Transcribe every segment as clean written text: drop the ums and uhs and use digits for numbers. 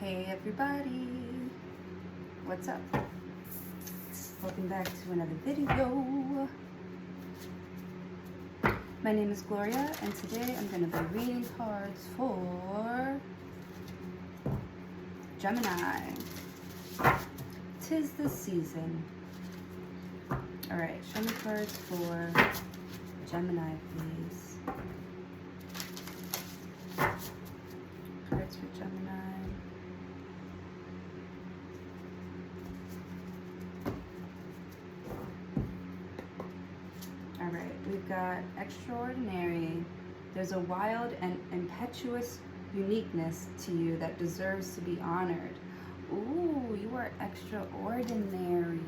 Hey everybody, what's up? Welcome back to another video. My name is Gloria and today I'm going to be reading cards for Gemini. 'Tis the season. Alright, show me cards for Gemini, please. Cards for Gemini. Alright, we've got extraordinary. There's a wild and impetuous uniqueness to you that deserves to be honored. Ooh, you are extraordinary.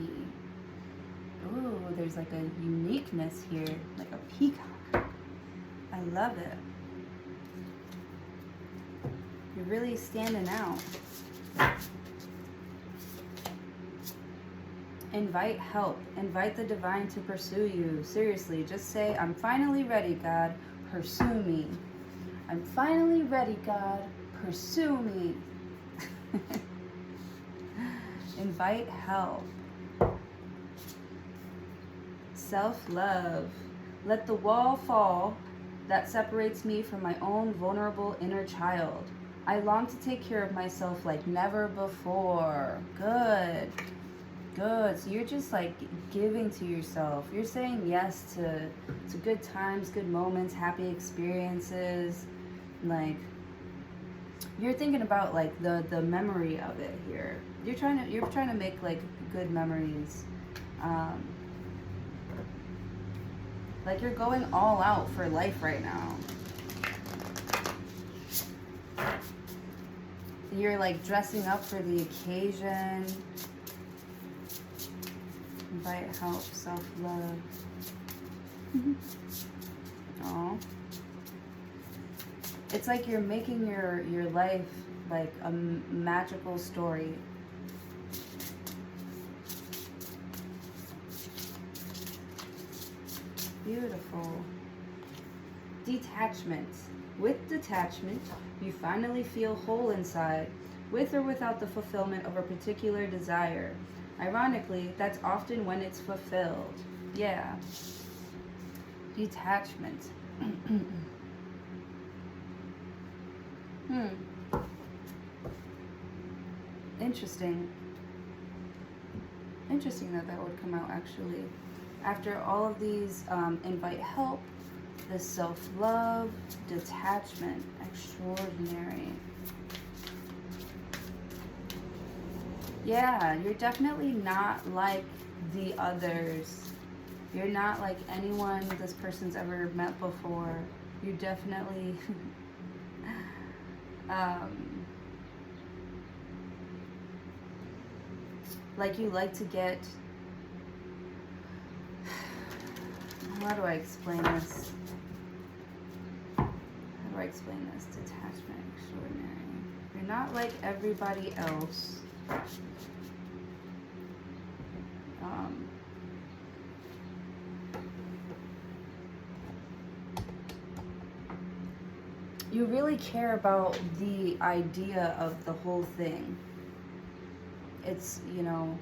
Ooh, there's like a uniqueness here, like a peacock. I love it. You're really standing out. Invite help. Invite the divine to pursue you. Seriously, just say, I'm finally ready, God. Pursue me. I'm finally ready, God. Pursue me. Invite help. Self-love. Let the wall fall that separates me from my own vulnerable inner child. I long to take care of myself like never before. Good. Good. So you're just like giving to yourself. You're saying yes to good times, good moments, happy experiences. Like you're thinking about like the memory of it here. You're trying to make like good memories. Like you're going all out for life right now. You're like dressing up for the occasion. Invite help, self-love. Oh, it's like you're making your life like a magical story. Beautiful. Detachment. With detachment, you finally feel whole inside, with or without the fulfillment of a particular desire. Ironically, that's often when it's fulfilled. Yeah. Detachment. Interesting. Interesting that would come out, actually. After all of these, invite help, the self-love, detachment, extraordinary. Yeah, you're definitely not like the others. You're not like anyone this person's ever met before. You definitely like you like to get, how do I explain this? How do I explain this? Detachment, extraordinary. You're not like everybody else. You really care about the idea of the whole thing. It's, you know,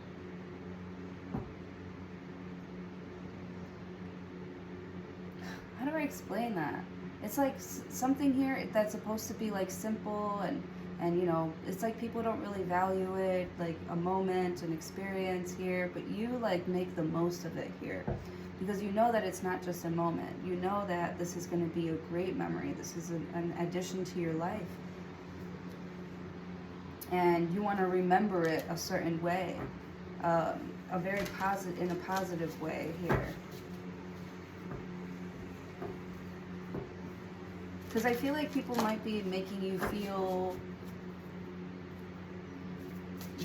how do I explain that? It's like something here that's supposed to be like simple and you know, it's like people don't really value it, like a moment, an experience here, but you like make the most of it here. Because you know that it's not just a moment. You know that this is going to be a great memory. This is an addition to your life. And you want to remember it a certain way. A very positive, in a positive way here. Because I feel like people might be making you feel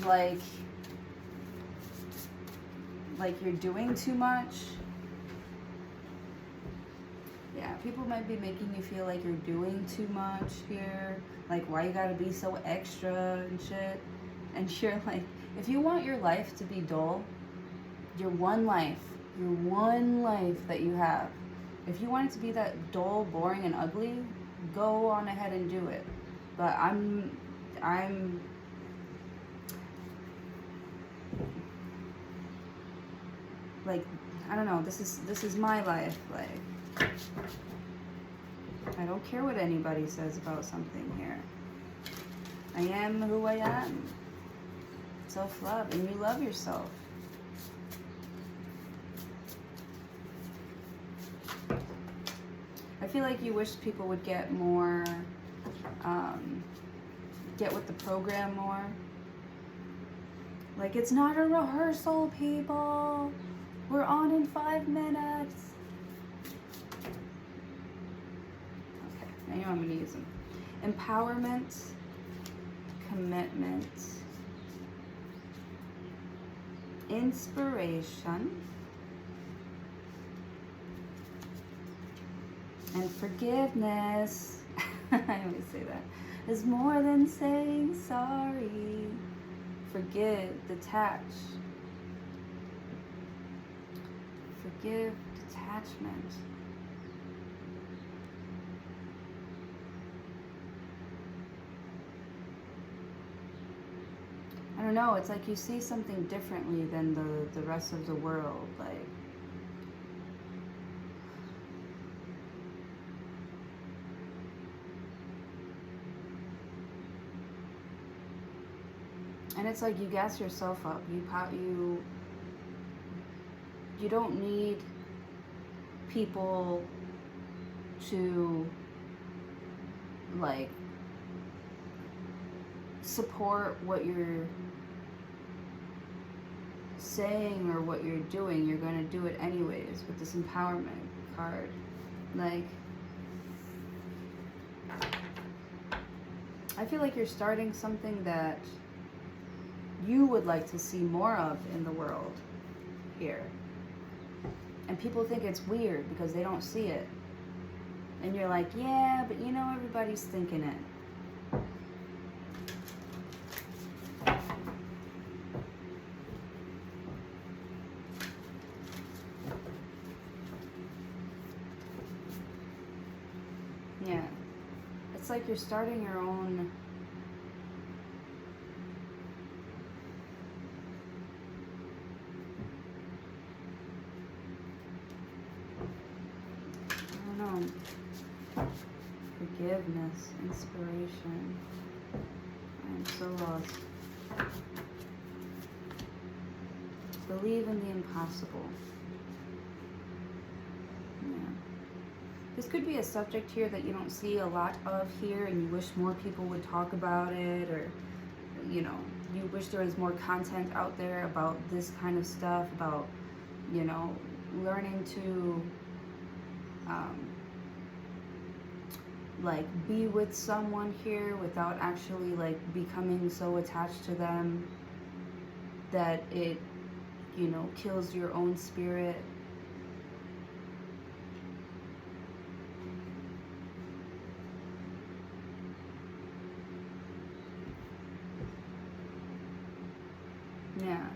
like you're doing too much. Yeah, people might be making you feel like you're doing too much here. Like, why you gotta be so extra and shit. And you're like, if you want your life to be dull, your one life that you have, if you want it to be that dull, boring, and ugly, go on ahead and do it. But I'm like, I don't know, this is my life. Like, I don't care what anybody says about something here. I am who I am. Self-love, and you love yourself. I feel like you wish people would get more, get with the program more. Like, it's not a rehearsal, people. We're on in 5 minutes. Okay, I know I'm going to use them. Empowerment, commitment, inspiration, and forgiveness. I always say that. Is more than saying sorry. Forgive, detach. Forgive, detachment. I don't know, it's like you see something differently than the rest of the world. Like, and it's like you gas yourself up. You don't need people to, like, support what you're saying or what you're doing. You're going to do it anyways with this empowerment card. Like, I feel like you're starting something that you would like to see more of in the world here. And people think it's weird because they don't see it. And you're like, yeah, but you know, everybody's thinking it. Yeah. It's like you're starting your own forgiveness, inspiration. I'm so lost. Believe in the impossible. Yeah. This could be a subject here that you don't see a lot of here, and you wish more people would talk about it, or, you know, you wish there was more content out there about this kind of stuff, about, you know, learning to like be with someone here without actually like becoming so attached to them that it, you know, kills your own spirit. Yeah.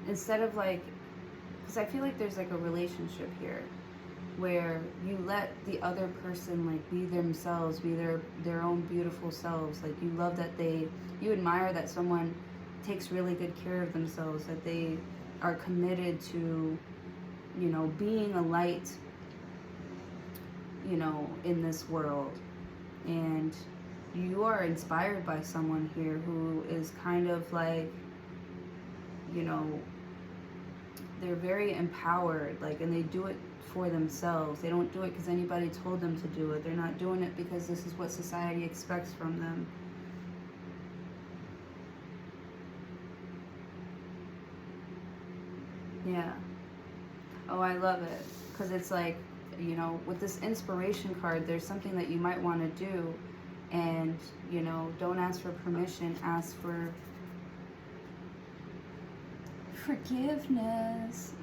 Instead of like, because I feel like there's like a relationship here where you let the other person like be themselves, be their own beautiful selves. Like, you love that you admire that someone takes really good care of themselves, that they are committed to, you know, being a light, you know, in this world. And you are inspired by someone here who is kind of like, you know, they're very empowered, like, and they do it for themselves. They don't do it because anybody told them to do it. They're not doing it because this is what society expects from them. Yeah. Oh, I love it. Because it's like, you know, with this inspiration card, there's something that you might want to do. And, you know, don't ask for permission. Ask for forgiveness.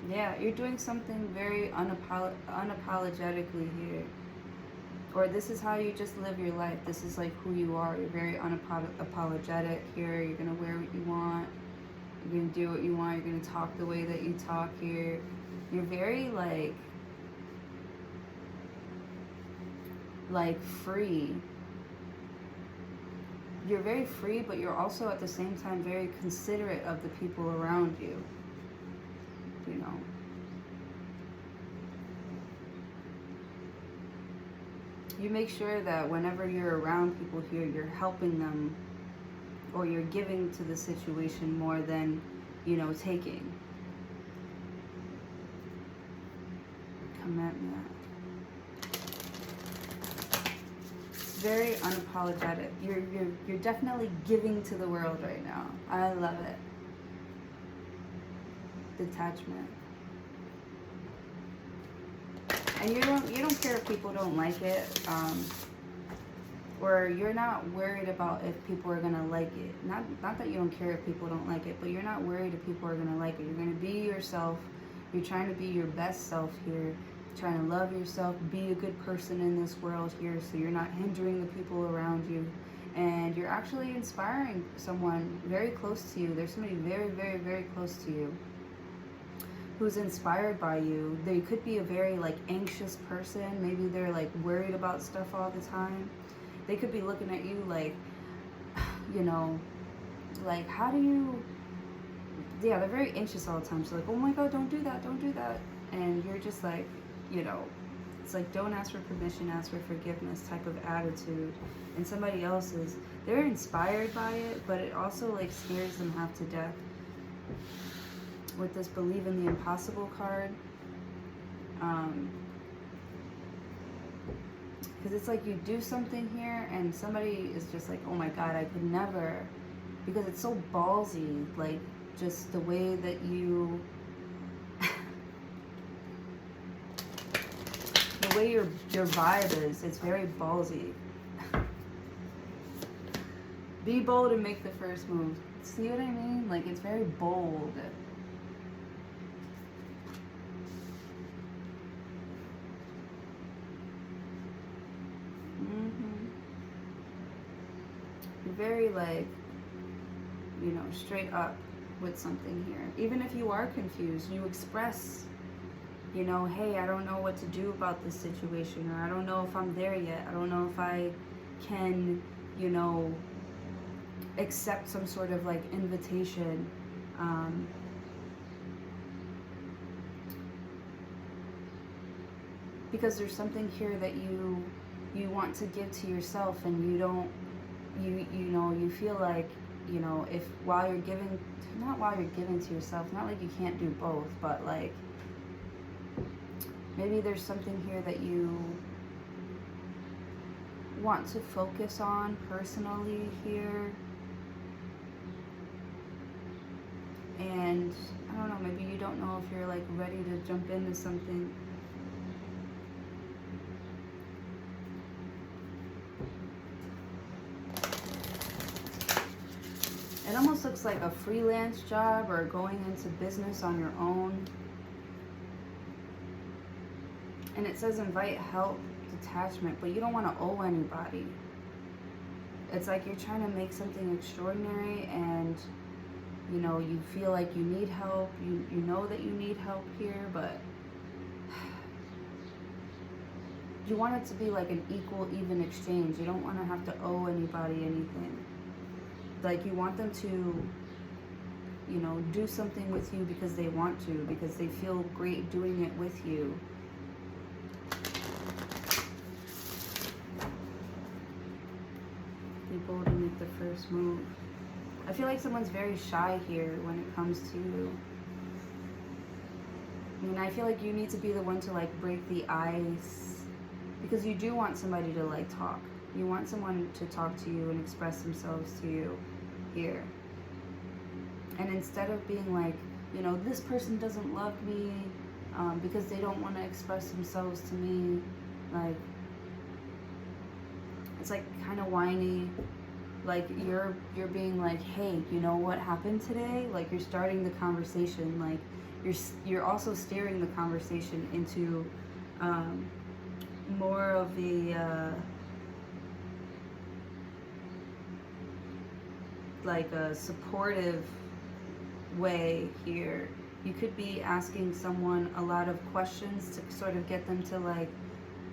Yeah, you're doing something very unapologetically here. Or this is how you just live your life. This is like who you are. You're very unapologetic here. You're going to wear what you want. You're going to do what you want. You're going to talk the way that you talk here. You're very like free. you're very free, but you're also at the same time very considerate of the people around you. You know. You make sure that whenever you're around people here, you're helping them, or you're giving to the situation more than, you know, taking. Commitment. Very unapologetic. You're definitely giving to the world right now. I love it. Detachment. And you don't care if people don't like it, or you're not worried about if people are gonna like it. Not that you don't care if people don't like it, but you're not worried if people are gonna like it. You're gonna be yourself. You're trying to be your best self here. Trying to love yourself, be a good person in this world here, so you're not hindering the people around you, and you're actually inspiring someone very close to you. There's somebody very, very, very close to you who's inspired by you. They could be a very like anxious person. Maybe they're like worried about stuff all the time. They could be looking at you like, you know, like, how do you, yeah, they're very anxious all the time. So like, oh my God, don't do that, don't do that. And you're just like, you know, it's like, don't ask for permission, ask for forgiveness type of attitude. And somebody else is, they're inspired by it, but it also like scares them half to death. With this believe in the impossible card, because it's like you do something here and somebody is just like, oh my God, I could never, because it's so ballsy, like just the way that you, the way your vibe is, it's very ballsy. Be bold and make the first move. See what I mean? Like, it's very bold. You're very, like, you know, straight up with something here. Even if you are confused, you express, you know, hey, I don't know what to do about this situation, or I don't know if I'm there yet. I don't know if I can, you know, accept some sort of like invitation. Because there's something here that you want to give to yourself, and you don't, you know, you feel like, you know, if while you're giving, not while you're giving to yourself, not like you can't do both, but like maybe there's something here that you want to focus on personally here. And I don't know, maybe you don't know if you're like ready to jump into something. It almost looks like a freelance job or going into business on your own. And it says invite help, detachment, but you don't want to owe anybody. It's like you're trying to make something extraordinary, and you know, you feel like you need help. You know that you need help here, but you want it to be like an equal, even exchange. You don't want to have to owe anybody anything. Like, you want them to, you know, do something with you because they want to, because they feel great doing it with you. Be bold and make the first move. I feel like someone's very shy here when it comes to, I mean, I feel like you need to be the one to like break the ice, because you do want somebody to like talk. You want someone to talk to you and express themselves to you here. And instead of being like, you know, this person doesn't love me because they don't want to express themselves to me, like, it's like kind of whiny. Like you're being like, hey, you know what happened today? Like, you're starting the conversation. Like you're also steering the conversation into more of the like a supportive way here. You could be asking someone a lot of questions to sort of get them to like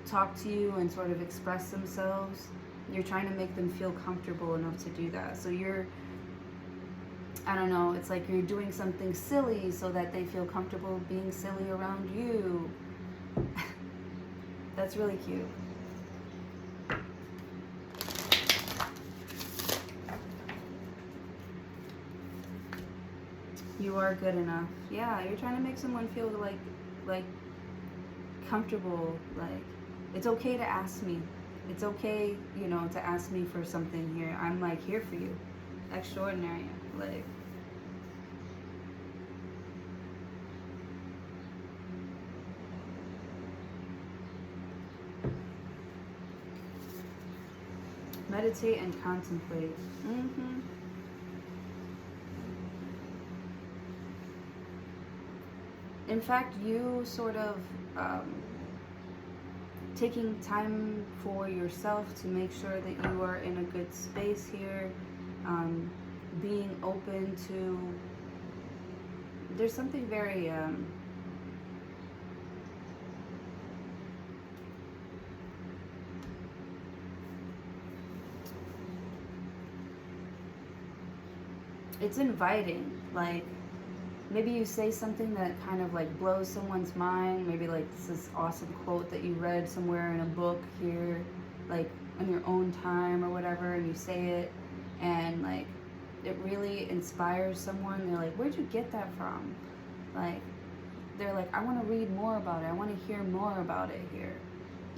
talk to you and sort of express themselves, you're trying to make them feel comfortable enough to do that. So you're, I don't know, it's like you're doing something silly so that they feel comfortable being silly around you. That's really cute. You are good enough. Yeah, you're trying to make someone feel like comfortable. Like, it's okay to ask me. It's okay, you know, to ask me for something here. I'm like here for you. Extraordinary. Like, meditate and contemplate. In fact, you sort of taking time for yourself to make sure that you are in a good space here, being open to, there's something very it's inviting. Like, maybe you say something that kind of like blows someone's mind. Maybe like this awesome quote that you read somewhere in a book here, like on your own time or whatever, and you say it, and like it really inspires someone. They're like, where'd you get that from? Like, they're like, I want to read more about it. I want to hear more about it here.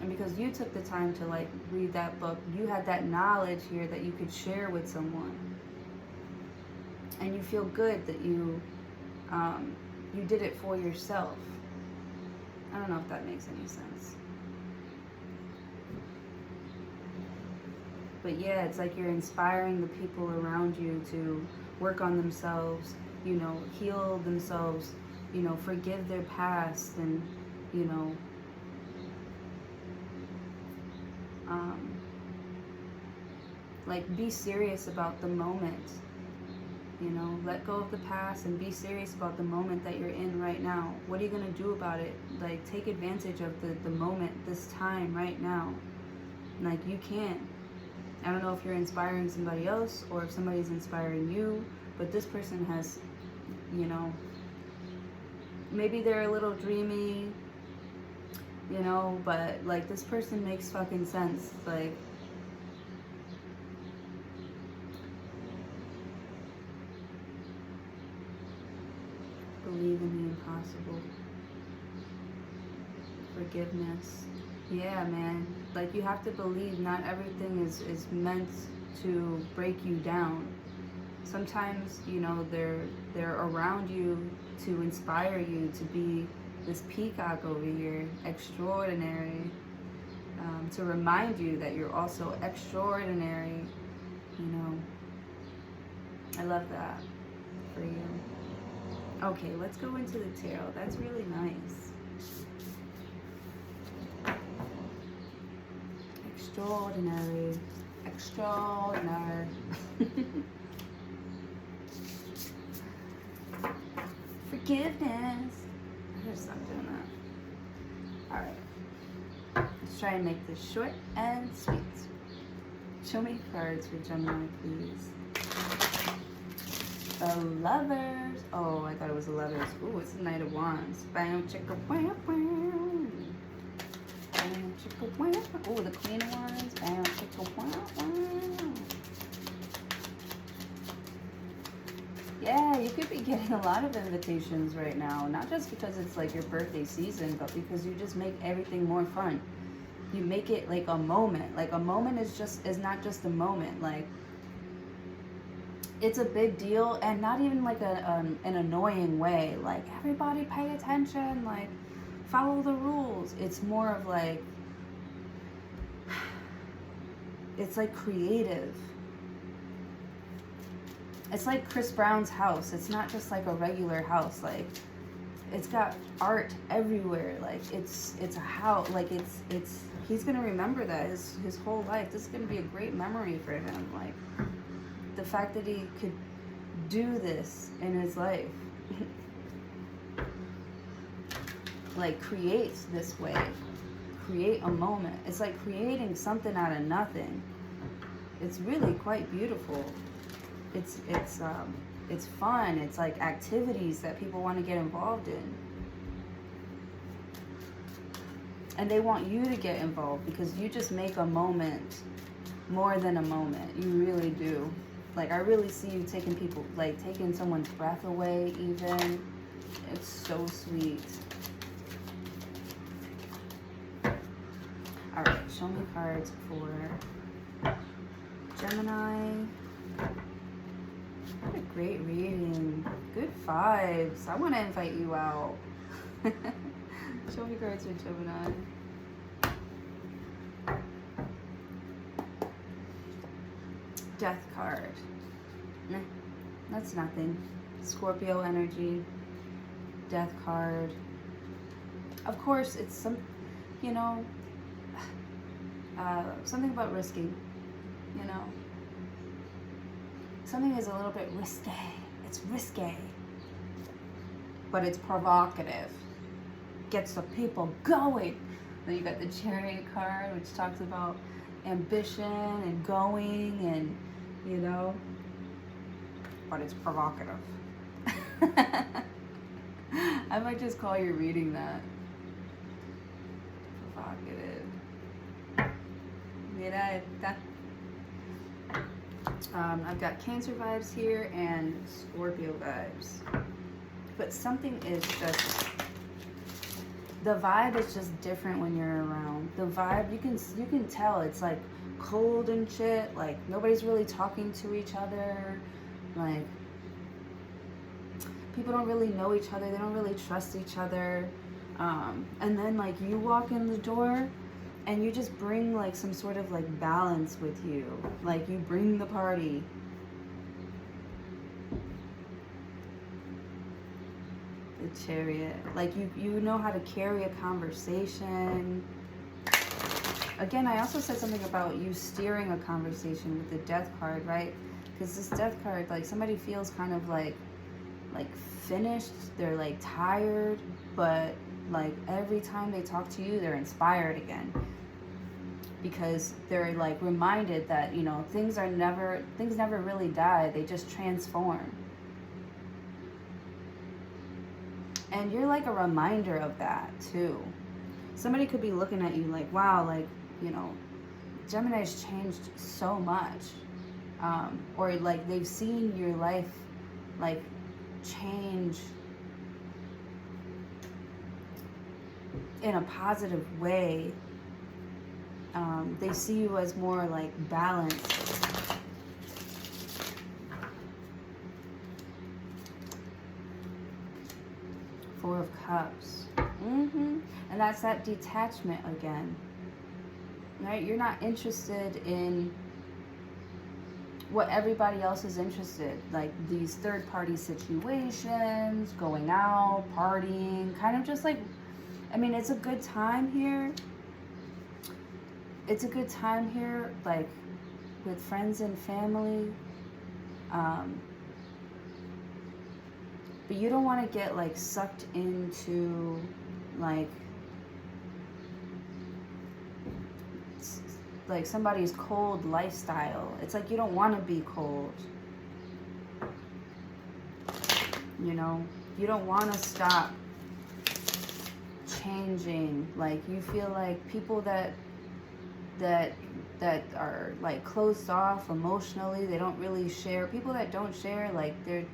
And because you took the time to like read that book, you had that knowledge here that you could share with someone. And you feel good that you did it for yourself. I don't know if that makes any sense. But yeah, it's like you're inspiring the people around you to work on themselves, you know, heal themselves, you know, forgive their past, and, you know, like be serious about the moment. You know, let go of the past and be serious about the moment that you're in right now. What are you going to do about it? Like, take advantage of the moment, this time, right now. Like, you can. I don't know if you're inspiring somebody else or if somebody's inspiring you, but this person has, you know, maybe they're a little dreamy, you know, but, like, this person makes fucking sense. Like, believe in the impossible. Forgiveness. Yeah, man. Like, you have to believe not everything is meant to break you down. Sometimes, you know, they're around you to inspire you to be this peacock over here, extraordinary, to remind you that you're also extraordinary, you know. I love that for you. Okay, let's go into the tarot. That's really nice. Extraordinary. Extraordinary. Forgiveness. I gotta stop doing that. Alright. Let's try and make this short and sweet. Show me cards for Gemini, please. The Lovers. Oh, I thought it was the Lovers. Ooh, it's the Knight of Wands. Bam, chicka, wham, wham. Bam, chicka, wham. Ooh, the Queen of Wands. Bam, chicka, wham, wham. Yeah, you could be getting a lot of invitations right now. Not just because it's like your birthday season, but because you just make everything more fun. You make it like a moment. Like, a moment is not just a moment. Like, it's a big deal, and not even like an annoying way. Like, everybody pay attention, like, follow the rules. It's more of like, it's like creative. It's like Chris Brown's house. It's not just like a regular house. Like, it's got art everywhere. Like, it's a house. Like, it's he's gonna remember that his whole life. This is gonna be a great memory for him. Like, the fact that he could do this in his life, like, create this way, create a moment. It's like creating something out of nothing. It's really quite beautiful. It's fun. It's like activities that people want to get involved in. And they want you to get involved because you just make a moment more than a moment. You really do. Like, I really see you taking people, like taking someone's breath away even. It's so sweet. All right, show me cards for Gemini. What a great reading. Good vibes. I want to invite you out. Show me cards for Gemini. Death card. Nah, that's nothing. Scorpio energy. Death card. Of course, it's some, you know, something about risking, you know. Something is a little bit risque. It's risque. But it's provocative. Gets the people going. Then you got the Chariot card, which talks about ambition and going and, you know, but it's provocative. I might just call your reading that. Provocative. Mira esta. I've got Cancer vibes here and Scorpio vibes. But something is just, the vibe is just different when you're around. The vibe, you can tell it's like cold and shit. Like nobody's really talking to each other. Like people don't really know each other. They don't really trust each other. And then like you walk in the door and you just bring like some sort of like balance with you. Like you bring the party. The Chariot. Like you know how to carry a conversation. Again, I also said something about you steering a conversation with the Death card, right? Because this Death card, like somebody feels kind of like finished. They're like tired, but like every time they talk to you, they're inspired again. Because they're like reminded that, you know, things never really die. They just transform. And you're like a reminder of that too. Somebody could be looking at you like, wow, like, you know, Gemini's changed so much. Or like they've seen your life like change in a positive way. They see you as more like balanced. Four of Cups. And that's that detachment again. Right? You're not interested in what everybody else is interested. Like these third-party situations, going out, partying, kind of just like, I mean, it's a good time here. It's a good time here, like with friends and family. But you don't want to get like sucked into like somebody's cold lifestyle. It's like you don't want to be cold. You know, you don't want to stop changing. Like you feel like people that are like closed off emotionally, they don't really share. People that don't share, like they're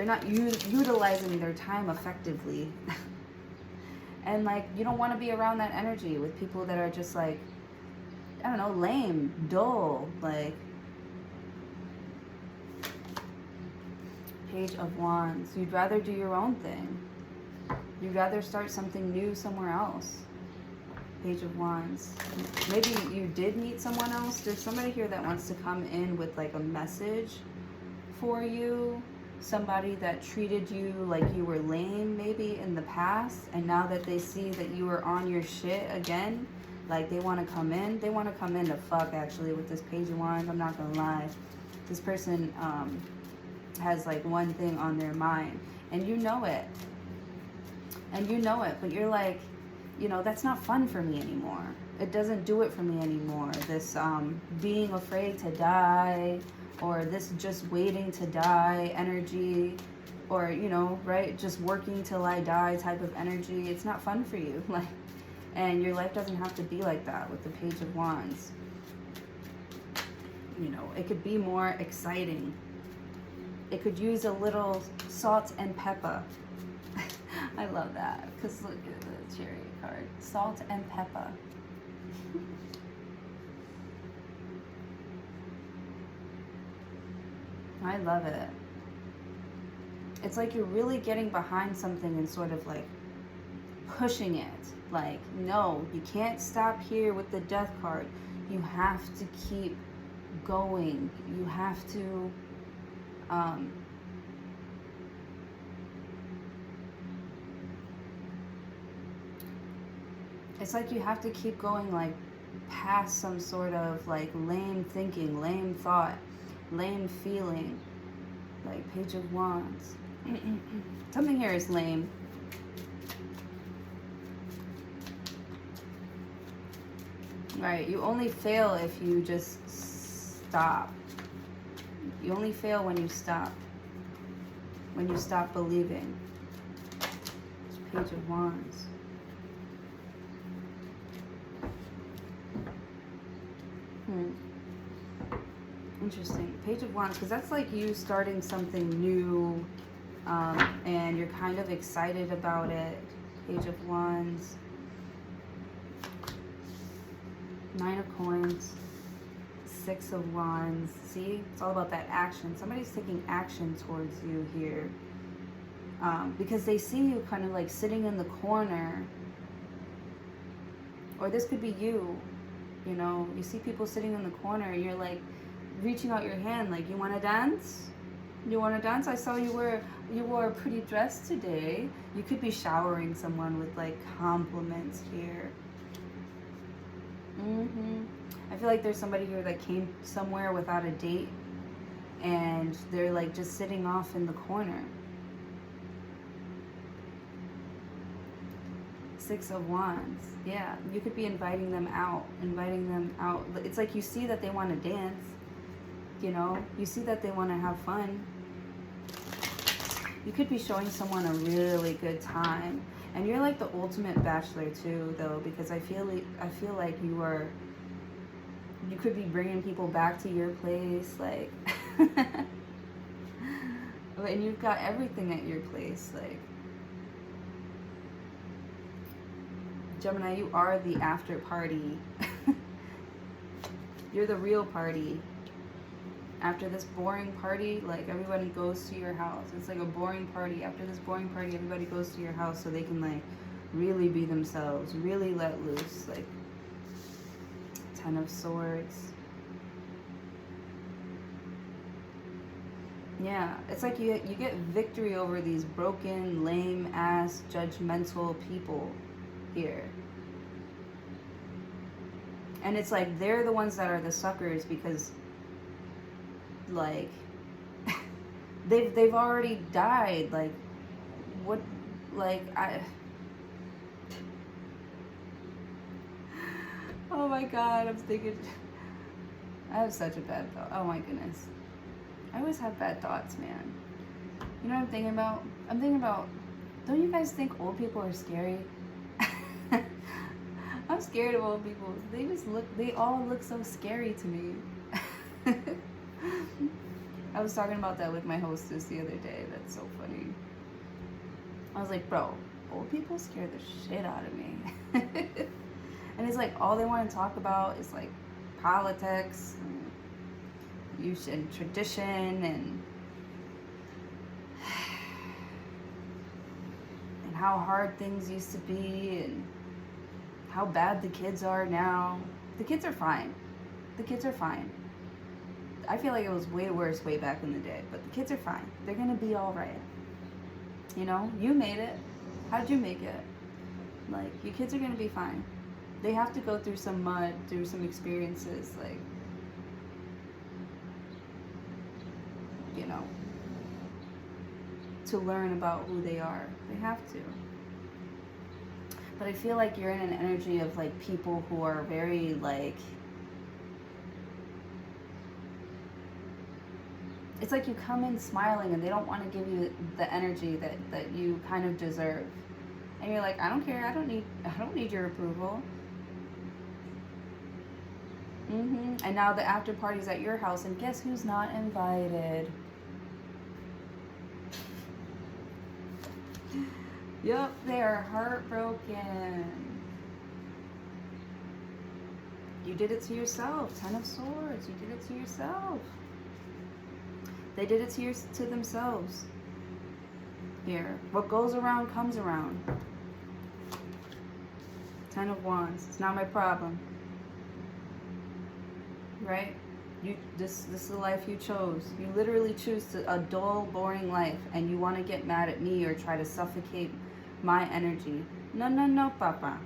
not utilizing their time effectively. And like you don't want to be around that energy with people that are just like, I don't know, lame, dull. Like Page of Wands. You'd rather do your own thing. You'd rather start something new somewhere else. Page of Wands. Maybe you did meet someone else. There's somebody here that wants to come in with like a message for you. Somebody that treated you like you were lame maybe in the past, and now that they see that you are on your shit again, like they want to come in. They want to come in to fuck actually with this Page of Wands. I'm not gonna lie. This person has like one thing on their mind, and you know it. And you know it, but you're like, you know, that's not fun for me anymore. It doesn't do it for me anymore. This being afraid to die, or this just waiting to die energy, or, you know, right, just working till I die type of energy. It's not fun for you. Like, and your life doesn't have to be like that with the Page of Wands. You know, it could be more exciting. It could use a little salt and pepper. I love that, because look at the Chariot card. Salt and pepper. I love it. It's like you're really getting behind something and sort of like pushing it. Like, no, you can't stop here with the Death card. You have to keep going. You have to it's like you have to keep going, like past some sort of like lame thinking, lame thought, lame feeling. Like Page of Wands. Something here is lame. Right, you only fail if you just stop. You only fail when you stop. When you stop believing. Page of Wands. Interesting. Page of Wands, because that's like you starting something new, and you're kind of excited about it. Page of Wands. 9 of Coins. 6 of Wands. See? It's all about that action. Somebody's taking action towards you here. Because they see you kind of like sitting in the corner. Or this could be you. You know, you see people sitting in the corner and you're like reaching out your hand like, you want to dance? You want to dance? I saw you wore a pretty dress today. You could be showering someone with like compliments here. I feel like there's somebody here that came somewhere without a date and they're like just sitting off in the corner. 6 of Wands. Yeah, you could be inviting them out. It's like you see that they want to dance. You know, you see that they want to have fun. You could be showing someone a really good time. And you're like the ultimate bachelor too, though, because I feel like you could be bringing people back to your place, like, and you've got everything at your place, like. Gemini, you are the after party. You're the real party. After this boring party, like, everybody goes to your house. It's like a boring party. After this boring party, everybody goes to your house so they can, like, really be themselves, really let loose. Like, 10 of Swords. Yeah, it's like you get victory over these broken, lame ass, judgmental people here. And it's like they're the ones that are the suckers because, like, they've already died. Like, what, like, oh my God, I'm thinking, I have such a bad thought. Oh my goodness. I always have bad thoughts, man. You know what I'm thinking about? I'm thinking about, don't you guys think old people are scary? I'm scared of old people. They all look so scary to me. I was talking about that with my hostess the other day. That's so funny. I was like, bro, old people scare the shit out of me. And it's like all they want to talk about is like politics and tradition and how hard things used to be and how bad the kids are now. The kids are fine. The kids are fine. I feel like it was way worse way back in the day, but the kids are fine. They're gonna be all right. You know, you made it. How'd you make it? Like, your kids are gonna be fine. They have to go through some mud, through some experiences, like, you know, to learn about who they are. They have to. But I feel like you're in an energy of like people who are very like, it's like you come in smiling and they don't want to give you the energy that you kind of deserve. And you're like, I don't care, I don't need your approval. And now the after party's at your house, and guess who's not invited? Yep, they are heartbroken. You did it to yourself. 10 of Swords. You did it to yourself. They did it to themselves. Here, what goes around comes around. 10 of Wands. It's not my problem. Right? This is the life you chose. You literally choose a dull, boring life, and you want to get mad at me or try to suffocate my energy. No, no, no, Papa.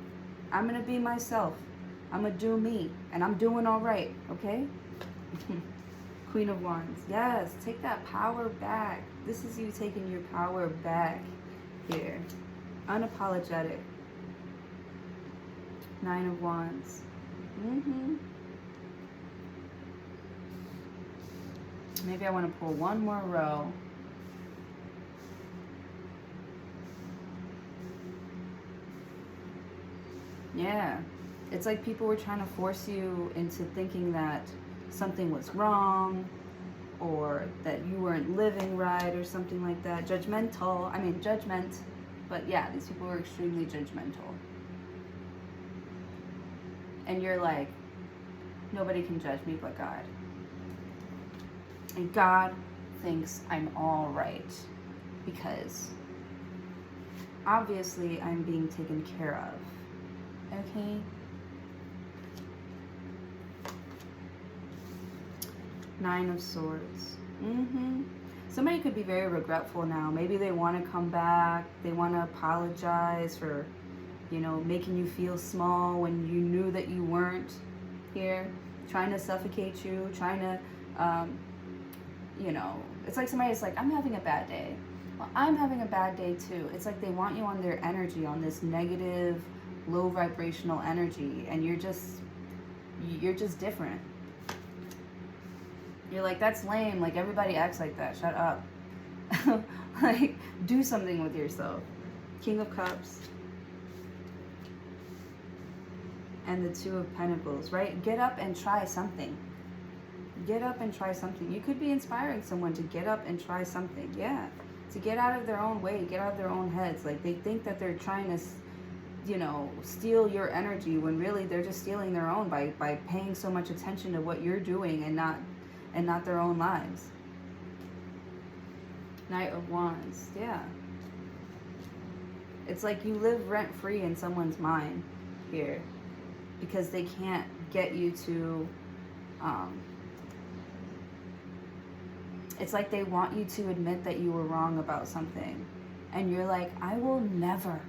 I'm gonna be myself. I'm gonna do me, and I'm doing all right. Okay? Queen of Wands. Yes, take that power back. This is you taking your power back here. Unapologetic. 9 of Wands. Maybe I want to pull one more row. Yeah. It's like people were trying to force you into thinking that something was wrong or that you weren't living right or something like that. Judgmental. I mean, judgment. But yeah, these people were extremely judgmental. And you're like, nobody can judge me but God. And God thinks I'm all right because obviously I'm being taken care of. Okay? Nine of Swords. Somebody could be very regretful now. Maybe they want to come back. They want to apologize for, you know, making you feel small when you knew that you weren't here. Trying to suffocate you. Trying to, you know, it's like somebody's like, I'm having a bad day. Well, I'm having a bad day too. It's like they want you on their energy, on this negative, low vibrational energy, and you're just different. You're like, that's lame. Like, everybody acts like that. Shut up. Like, do something with yourself. King of Cups. And the Two of Pentacles, right? Get up and try something. Get up and try something. You could be inspiring someone to get up and try something. Yeah. To get out of their own way. Get out of their own heads. Like, they think that they're trying to, you know, steal your energy when really they're just stealing their own by paying so much attention to what you're doing and not their own lives. Knight of Wands. Yeah. It's like you live rent-free in someone's mind here because they can't get you to, it's like they want you to admit that you were wrong about something. And you're like, I will never,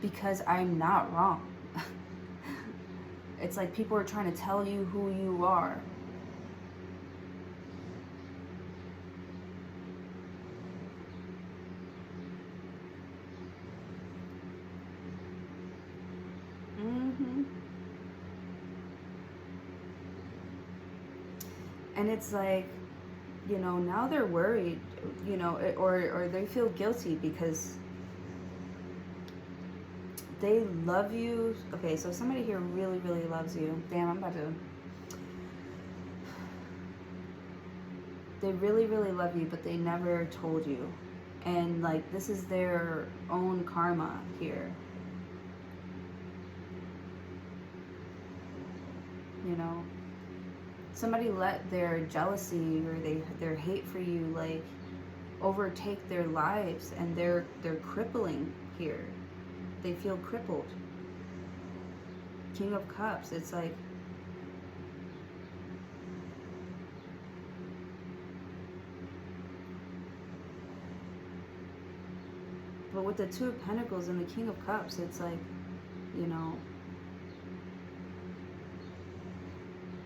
because I'm not wrong. It's like people are trying to tell you who you are. And it's like, you know, now they're worried, you know, or they feel guilty because they love you. Okay, so somebody here really, really loves you. Damn, I'm about to... They really, really love you, but they never told you. And, like, this is their own karma here. You know? Somebody let their jealousy or their hate for you, like, overtake their lives, and they're crippling here. They feel crippled. King of Cups. It's like, but with the Two of Pentacles and the King of Cups, it's like, you know,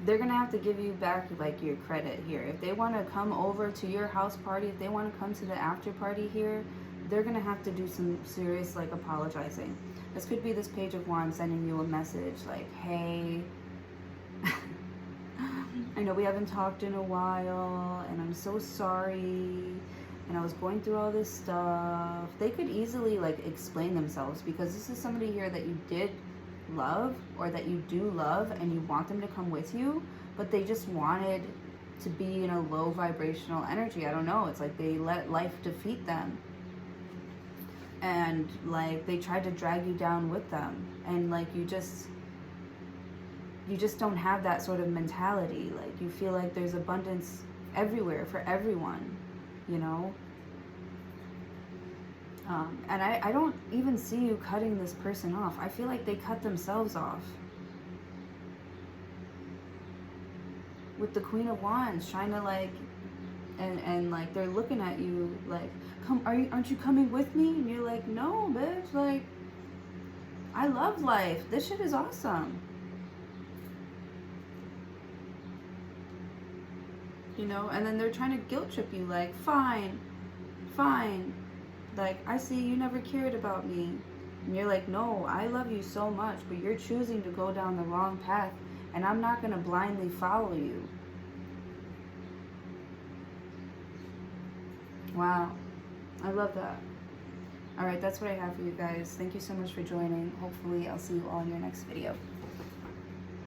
they're going to have to give you back, like, your credit here. If they want to come over to your house party, if they want to come to the after party here, they're going to have to do some serious, like, apologizing. This could be this Page of Wands sending you a message like, hey, I know we haven't talked in a while, and I'm so sorry, and I was going through all this stuff. They could easily like explain themselves, because this is somebody here that you did love, or that you do love, and you want them to come with you, but they just wanted to be in a low vibrational energy. I don't know, it's like they let life defeat them, and like they tried to drag you down with them, and like you just don't have that sort of mentality. Like you feel like there's abundance everywhere for everyone, you know. And I don't even see you cutting this person off. I feel like they cut themselves off. With the Queen of Wands trying to like, and like they're looking at you like, aren't you coming with me? And you're like, no, bitch, like, I love life. This shit is awesome. You know, and then they're trying to guilt trip you like, fine. Like, I see you never cared about me. And you're like, no, I love you so much, but you're choosing to go down the wrong path, and I'm not going to blindly follow you. Wow. I love that. All right, that's what I have for you guys. Thank you so much for joining. Hopefully, I'll see you all in your next video.